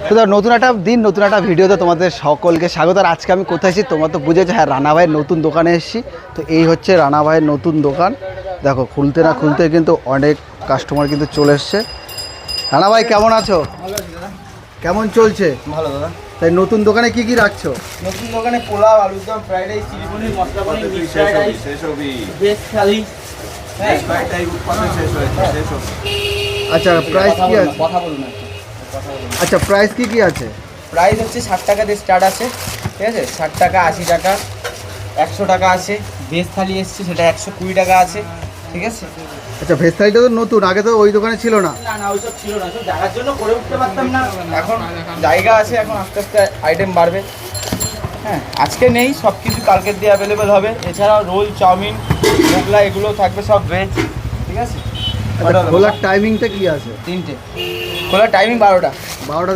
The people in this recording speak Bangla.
তো নতুন একটা দিন, নতুন একটা ভিডিওতে তোমাদের সকলকে স্বাগত। আর আজকে আমি কোথায় এসেছি তোমরা তো বুঝেছো, হ্যাঁ রানা ভাইয়ের নতুন দোকানে এসেছি। তো এই হচ্ছে রানা ভাইয়ের নতুন দোকান। দেখো খুলতে না খুলতে কিন্তু অনেক কাস্টমার কিন্তু চলে এসছে। রানা ভাই কেমন আছো? ভালো আছি দাদা। কেমন চলছে? ভালো দাদা। তাই নতুন দোকানে কি কি রাখছো? নতুন দোকানে পোলাও, আলুর দম, ফ্রাইড রাইস, চিলি পনির, মশলা পনির, মিক্স ফ্রাইড রাইস, ভেজ থালি। হ্যাঁ, আচ্ছা প্রাইস কি আছে? কথা বলুন না। আচ্ছা প্রাইস কি কি আছে? প্রাইস হচ্ছে 60 টাকা দিয়ে স্টার্ট আছে, ঠিক আছে? 60 টাকা, 80 টাকা, 100 টাকা আছে। ভেজ থালি এসছে, সেটা 120 টাকা আছে, ঠিক আছে? আচ্ছা ভেজ থালিটা তো নতুন, আগে তো ওই দোকানে ছিল না। না না, ওইসব ছিল না, সব জায়গার জন্য করে উঠতে পারতাম না। এখন জায়গা আছে, এখন আস্তে আস্তে আইটেম বাড়বে। হ্যাঁ, আজকে নেই, সব কিছু কালকের দিয়ে অ্যাভেলেবেল হবে। এছাড়াও রোল, চাউমিন, মোগলা এগুলো থাকবে সব ভেজ, ঠিক আছে? আচ্ছা খোলার টাইমিংটা কি আছে? 3টে, খোলার টাইমিং 12টা। 12টা